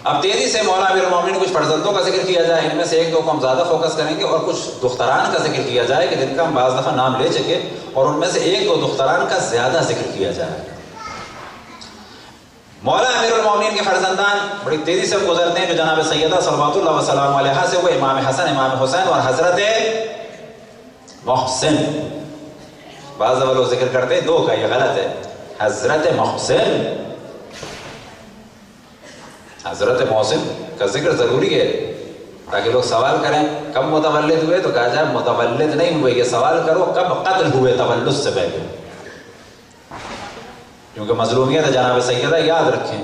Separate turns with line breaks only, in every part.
اب تیزی سے مولا امیر المومنین کچھ فرزندوں کا ذکر کیا جائے، ان میں سے ایک دو کو ہم زیادہ فوکس کریں گے، اور کچھ دختران کا ذکر کیا جائے کہ جن کا ہم بعض دفعہ نام لے چکے، اور ان میں سے ایک دو دختران کا زیادہ ذکر کیا جائے۔ مولا امیر المومنین کے فرزندان بڑی تیزی سے گزرتے ہیں، جو جناب سیدہ صلوات اللہ وسلام علیہا سے وہ امام حسن، امام حسین اور حضرت محسن۔ بعض دفعہ لوگ ذکر کرتے ہیں دو کا، یہ غلط ہے، حضرت محسن۔ حضرت محسن کا ذکر ضروری ہے تاکہ لوگ سوال کریں کب متولد ہوئے، تو کہا جائے متولد نہیں ہوئے، یہ سوال کرو کب قتل ہوئے تولد سے پہلے، کیونکہ مظلومیت جناب سیدہ یاد رکھیں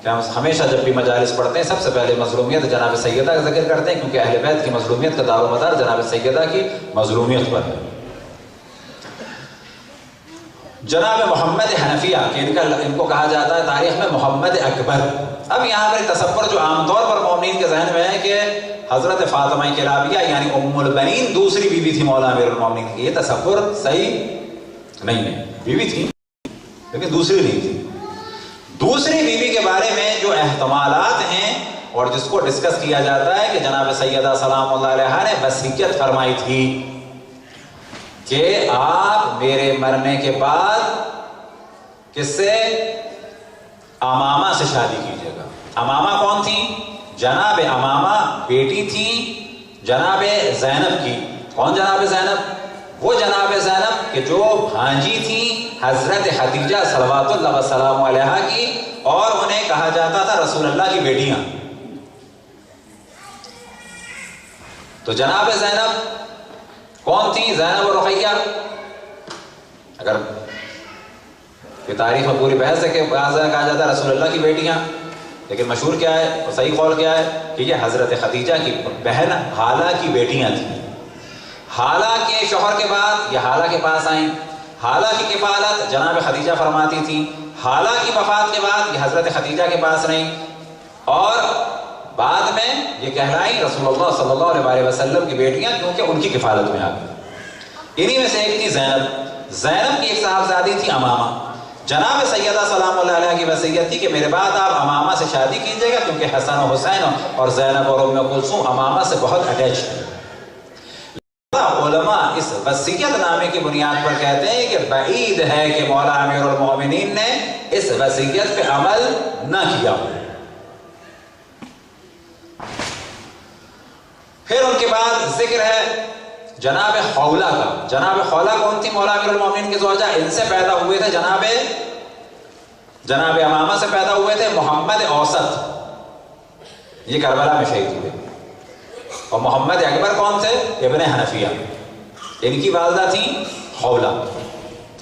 کہ ہم ہمیشہ جب بھی مجالس پڑھتے ہیں سب سے پہلے مظلومیت جناب سیدہ کا ذکر کرتے ہیں، کیونکہ اہل بیت کی مظلومیت کا دار و مدار جناب سیدہ کی مظلومیت پر ہے۔ جناب محمد حنفیہ کہ ان کو کہا جاتا ہے تاریخ میں محمد اکبر۔ اب یہاں پر تصور جو عام طور پر مومنین کے ذہن میں ہے کہ حضرت فاطمہ کلابیہ یعنی ام البنین دوسری بیوی تھی مولا امیر المومنین کی، یہ تصور صحیح نہیں ہے، بیوی تھی لیکن دوسری نہیں تھی۔ دوسری بیوی کے بارے میں جو احتمالات ہیں اور جس کو ڈسکس کیا جاتا ہے کہ جناب سیدہ سلام اللہ علیہا نے وصیت فرمائی تھی کہ آپ میرے مرنے کے بعد کس سے؟ امامہ سے شادی کیجیے گا۔ امامہ کون تھی؟ جناب امامہ بیٹی تھی جناب زینب کی۔ کون جناب زینب؟ وہ جناب زینب کہ جو بھانجی تھی حضرت خدیجہ صلوات اللہ وسلام علیہا کی، اور انہیں کہا جاتا تھا رسول اللہ کی بیٹیاں۔ تو جناب زینب کون تھی؟ زینب اور رقیہ۔ اگر یہ تاریخ میں پوری بحث ہے کہ کہا جاتا ہے رسول اللہ کی بیٹیاں، لیکن مشہور کیا ہے اور صحیح قول کیا ہے کہ یہ حضرت خدیجہ کی بہن حالہ کی بیٹیاں تھیں۔ حالہ کے شوہر کے بعد یہ حالہ کے پاس آئیں، حالہ کی کفالت جناب خدیجہ فرماتی تھی، حالہ کی وفات کے بعد یہ حضرت خدیجہ کے پاس رہیں، اور بعد میں یہ کہلائیں رسول اللہ صلی اللہ علیہ وسلم کی بیٹیاں، کیونکہ ان کی کفالت میں آ گئی۔ انہی میں سے ایک تھی زینب۔ زینب کی ایک صاحبزادی تھی امامہ۔ جناب سیدہ سلام اللہ علیہ کی وصیت تھی کہ میرے بعد آپ امامہ سے شادی کیجیے گا، کیونکہ حسن و حسین اور زینب اور ام کلثوم امامہ سے بہت اٹیچ تھے۔ علماء اس وصیت نامے کی بنیاد پر کہتے ہیں کہ بعید ہے کہ مولا امیر المومنین نے اس وصیت پہ عمل نہ کیا ہو۔ پھر ان کے بعد ذکر ہے جناب خولہ کا۔ جناب خولہ کون تھی؟ مولا امیر المومنین کی زوجہ۔ ان سے پیدا ہوئے تھے جناب امامہ سے پیدا ہوئے تھے محمد اوسط، یہ کربلا میں شہید ہوئے، اور محمد اکبر کون تھے؟ ابن حنفیہ۔ ان کی والدہ تھی خولہ،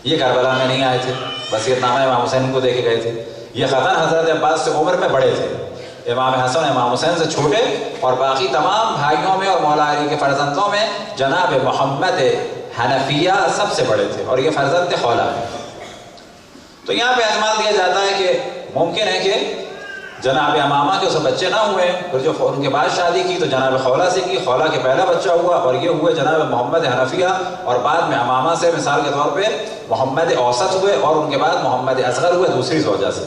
یہ کربلا میں نہیں آئے تھے، وصیت نامہ امام حسین کو دے کے گئے تھے۔ یہ ختن حضرت عباس سے عمر میں بڑے تھے، امام حسن امام حسین سے چھوٹے، اور باقی تمام بھائیوں میں اور مولا علی کے فرزندوں میں جناب محمد حنفیہ سب سے بڑے تھے، اور یہ فرزند خولہ ہے۔ تو یہاں پہ احتمال دیا جاتا ہے کہ ممکن ہے کہ جناب امامہ کے اسے بچے نہ ہوئے، پھر جو ان کے بعد شادی کی تو جناب خولہ سے کی، خولہ کے پہلا بچہ ہوا، اور یہ ہوئے جناب محمد حنفیہ، اور بعد میں امامہ سے مثال کے طور پہ محمد اوسط ہوئے، اور ان کے بعد محمد اصغر ہوئے دوسری زوجہ سے۔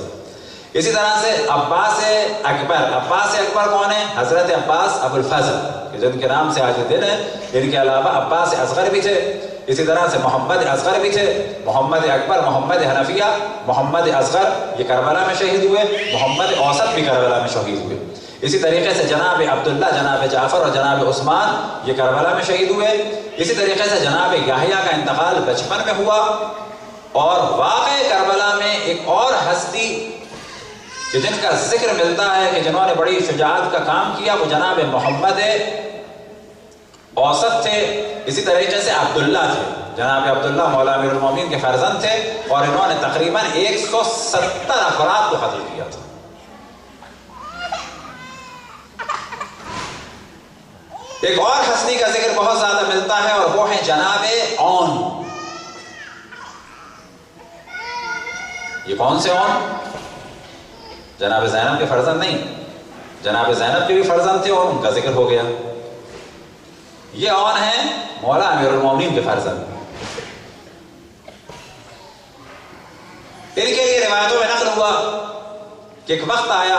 اسی طرح سے عباس اکبر۔ عباس اکبر کون ہے؟ حضرت عباس ابو الفضل، کہ جن کے نام سے آج دن ہے۔ ان کے علاوہ عباس اصغر بھی تھے، اسی طرح سے محمد اصغر بھی تھے۔ محمد اکبر، محمد حنفیہ، محمد اصغر یہ کربلا میں شہید ہوئے، محمد اوسط بھی کربلا میں شہید ہوئے۔ اسی طریقے سے جناب عبداللہ، جناب جعفر اور جناب عثمان یہ کربلا میں شہید ہوئے۔ اسی طریقے سے جناب یحییٰ کا انتقال بچپن میں ہوا، اور واقع کربلا میں ایک اور ہستی کہ جن کا ذکر ملتا ہے کہ جنہوں نے بڑی شجاعت کا کام کیا، وہ جناب محمد اوسط تھے۔ اسی طریقے سے عبداللہ تھے، جناب عبداللہ مولا امیر المومنین کے فرزند تھے، اور انہوں نے تقریباً 170 افراد کو قتل کیا تھا۔ ایک اور ہستی کا ذکر بہت زیادہ ملتا ہے، اور وہ ہے جناب اون۔ یہ کون سے اون؟ جناب زینب کے فرزند نہیں، جناب زینب کے بھی فرزند تھے اور ان کا ذکر ہو گیا۔ یہ اون ہیں مولا امیر المومنین کے فرزند۔ ان کے لیے روایتوں میں نقل ہوا کہ ایک وقت آیا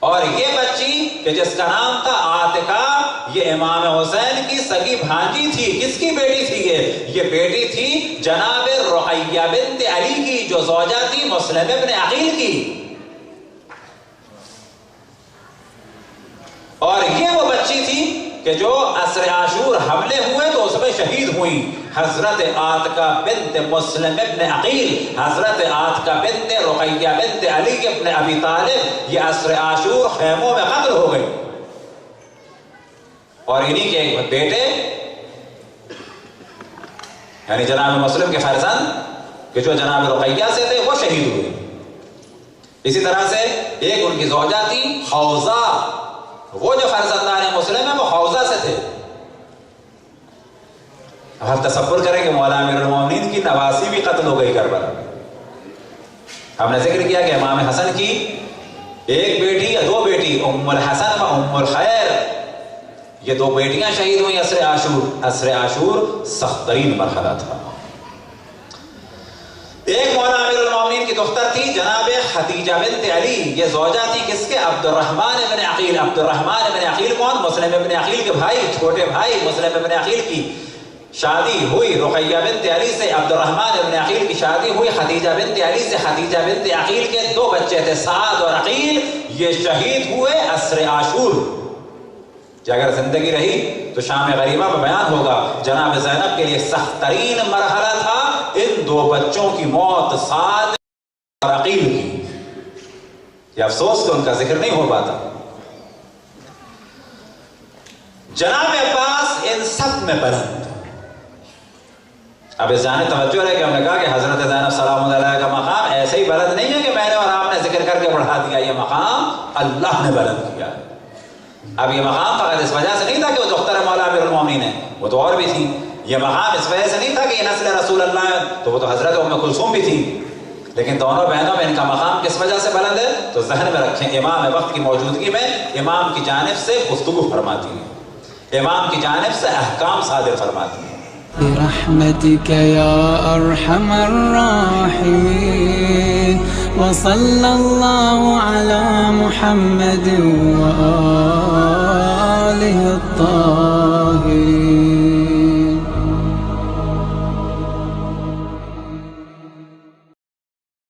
اور یہ بچی کہ جس کا نام تھا عاتقہ، یہ امام حسین کی سگی بھانجی تھی۔ کس کی بیٹی تھی یہ بیٹی تھی جناب رقیہ بنت علی کی، جو زوجہ تھی مسلم ابن عقیل کی۔ اور یہ وہ بچی تھی کہ جو عصر عاشور حملے ہوئے تو اس میں شہید ہوئی۔ حضرت عاتقہ بنت مسلم ابن عقیل، حضرت عاتقہ بنت رقیہ بنت علی ابن ابی طالب، یہ عصر عاشور خیموں میں قتل ہو گئی۔ اور انہی کے ایک بیٹے یعنی جناب مسلم کے فرزند کہ جو جناب رقیہ سے تھے وہ شہید ہوئے۔ اسی طرح سے ایک ان کی زوجہ تھی حوزہ، وہ جو فرزندان مسلم ہیں وہ حوزہ سے تھے۔ اب آپ تصور کریں کہ مولا امیر المومنین کی نواسی بھی قتل ہو گئی کربلا۔ ہم نے ذکر کیا کہ امام حسن کی ایک بیٹی یا دو بیٹی ام الحسن و ام الخیر، یہ دو بیٹیاں شہید ہوئی عصر عاشور۔ عصر عاشور سخت ترین مرحلہ تھا۔ ایک مولا امیر المومنین کی دختر تھی جناب خدیجہ بنت علی، یہ زوجہ تھی کس کے؟ عبد الرحمن ابن عقیل۔ عبد الرحمن ابن عقیل کون؟ مسلم ابن عقیل کے بھائی، چھوٹے بھائی مسلم ابن عقیل کی شادی ہوئی رقیہ بنت علی سے۔ عبد الرحمن ابن عقیل کی شادی ہوئی خدیجہ بنت علی سے۔ خدیجہ بنت عقیل کے دو بچے تھے سعد اور عقیل، یہ شہید ہوئے عصر عاشور۔ کہ اگر زندگی رہی تو شام غریبہ میں بیان ہوگا، جناب زینب کے لیے سخت ترین مرحلہ تھا ان دو بچوں کی موت، سعد اور عقیل کی۔ یہ افسوس کہ ان کا ذکر نہیں ہو پاتا۔ جناب عباس ان سب میں بلند۔ اب اس جانب توجہ رہے کہ ہم نے کہا کہ حضرت زینب سلام اللہ علیہ کا مقام ایسے ہی بلند نہیں ہے کہ میں نے اور آپ نے ذکر کر کے بڑھا دیا، یہ مقام اللہ نے بلند کیا۔ اب یہ مقام فقط اس وجہ سے نہیں تھا کہ وہ دختر مولا امیر المومنین ہے، وہ تو اور بھی تھی۔ یہ مقام اس وجہ سے نہیں تھا کہ یہ نسل رسول اللہ ہے، تو وہ تو حضرت ام کلثوم بھی تھی۔ لیکن دونوں بہنوں میں ان کا مقام کس وجہ سے بلند ہے تو ذہن میں رکھیں، امام وقت کی موجودگی میں امام کی جانب سے گفتگو فرماتی ہے، امام کی جانب سے احکام صادر فرماتی ہے۔
برحمتك يا أرحم الراحمين وصلى الله على محمد وآله الطاهرين.